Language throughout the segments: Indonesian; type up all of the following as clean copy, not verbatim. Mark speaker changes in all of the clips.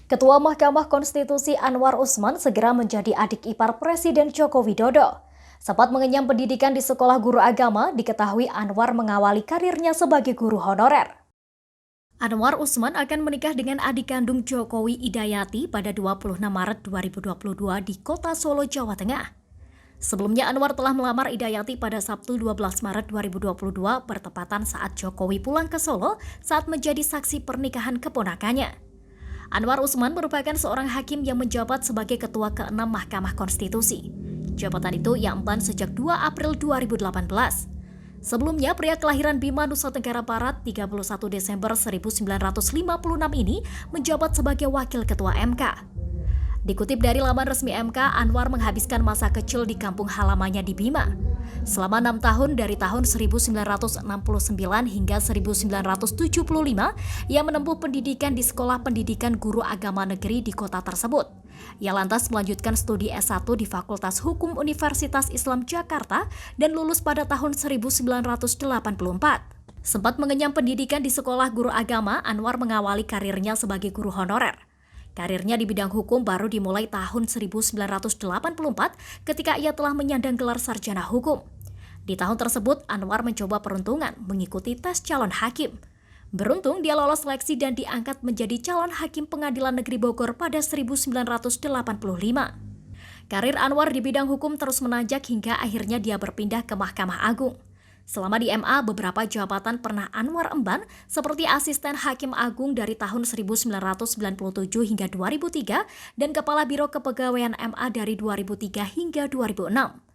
Speaker 1: Ketua Mahkamah Konstitusi Anwar Usman segera menjadi adik ipar Presiden Joko Widodo. Sempat mengenyam pendidikan di sekolah guru agama, diketahui Anwar mengawali karirnya sebagai guru honorer. Anwar Usman akan menikah dengan adik kandung Jokowi Idayati pada 26 Maret 2022 di kota Solo, Jawa Tengah. Sebelumnya Anwar telah melamar Idayati pada Sabtu 12 Maret 2022 bertepatan saat Jokowi pulang ke Solo saat menjadi saksi pernikahan keponakannya. Anwar Usman merupakan seorang hakim yang menjabat sebagai Ketua ke-6 Mahkamah Konstitusi. Jabatan itu ia emban sejak 2 April 2018. Sebelumnya, pria kelahiran Bima, Nusa Tenggara Barat 31 Desember 1956 ini menjabat sebagai Wakil Ketua MK. Dikutip dari laman resmi MK, Anwar menghabiskan masa kecil di kampung halamannya di Bima. Selama 6 tahun dari tahun 1969 hingga 1975, ia menempuh pendidikan di Sekolah Pendidikan Guru Agama Negeri di kota tersebut. Ia lantas melanjutkan studi S1 di Fakultas Hukum Universitas Islam Jakarta dan lulus pada tahun 1984. Sempat mengenyam pendidikan di sekolah guru agama, Anwar mengawali karirnya sebagai guru honorer. Karirnya di bidang hukum baru dimulai tahun 1984 ketika ia telah menyandang gelar sarjana hukum. Di tahun tersebut, Anwar mencoba peruntungan mengikuti tes calon hakim. Beruntung dia lolos seleksi dan diangkat menjadi calon hakim Pengadilan Negeri Bogor pada 1985. Karir Anwar di bidang hukum terus menanjak hingga akhirnya dia berpindah ke Mahkamah Agung. Selama di MA, beberapa jabatan pernah Anwar emban seperti asisten hakim agung dari tahun 1997 hingga 2003 dan kepala Biro Kepegawaian MA dari 2003 hingga 2006.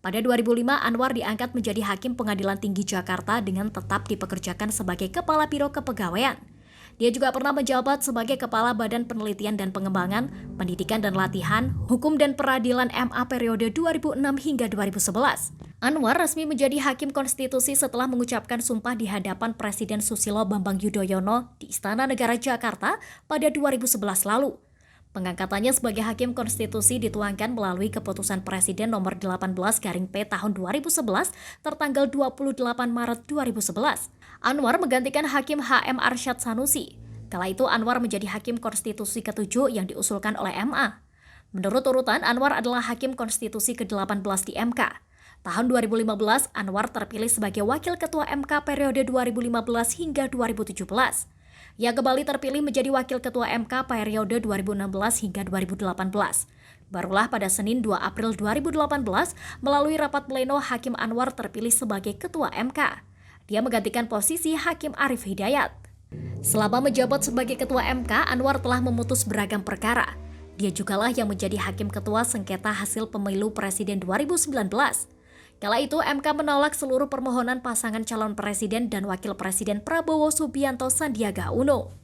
Speaker 1: Pada 2005, Anwar diangkat menjadi Hakim Pengadilan Tinggi Jakarta dengan tetap dipekerjakan sebagai Kepala Biro Kepegawaian. Dia juga pernah menjabat sebagai Kepala Badan Penelitian dan Pengembangan, Pendidikan dan Latihan, Hukum dan Peradilan MA periode 2006 hingga 2011. Anwar resmi menjadi Hakim Konstitusi setelah mengucapkan sumpah di hadapan Presiden Susilo Bambang Yudhoyono di Istana Negara Jakarta pada 2011 lalu. Pengangkatannya sebagai Hakim Konstitusi dituangkan melalui Keputusan Presiden nomor 18/P tahun 2011 tertanggal 28 Maret 2011. Anwar menggantikan Hakim HM Arsyad Sanusi. Kala itu Anwar menjadi Hakim Konstitusi ke-7 yang diusulkan oleh MA. Menurut urutan, Anwar adalah Hakim Konstitusi ke-18 di MK. Tahun 2015, Anwar terpilih sebagai Wakil Ketua MK periode 2015 hingga 2017. Ia kembali terpilih menjadi Wakil Ketua MK periode 2016 hingga 2018. Barulah pada Senin 2 April 2018, melalui rapat pleno Hakim Anwar terpilih sebagai Ketua MK. Dia menggantikan posisi Hakim Arief Hidayat. Selama menjabat sebagai Ketua MK, Anwar telah memutus beragam perkara. Dia jugalah yang menjadi Hakim Ketua Sengketa Hasil Pemilu Presiden 2019. Kala itu, MK menolak seluruh permohonan pasangan calon presiden dan wakil presiden Prabowo Subianto Sandiaga Uno.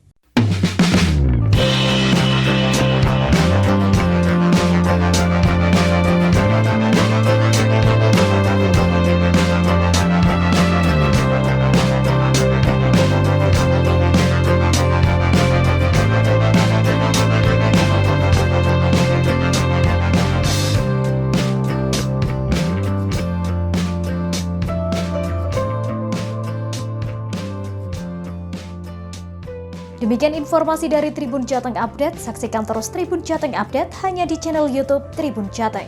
Speaker 1: Demikian informasi dari Tribun Jateng Update. Saksikan terus Tribun Jateng Update hanya di channel YouTube Tribun Jateng.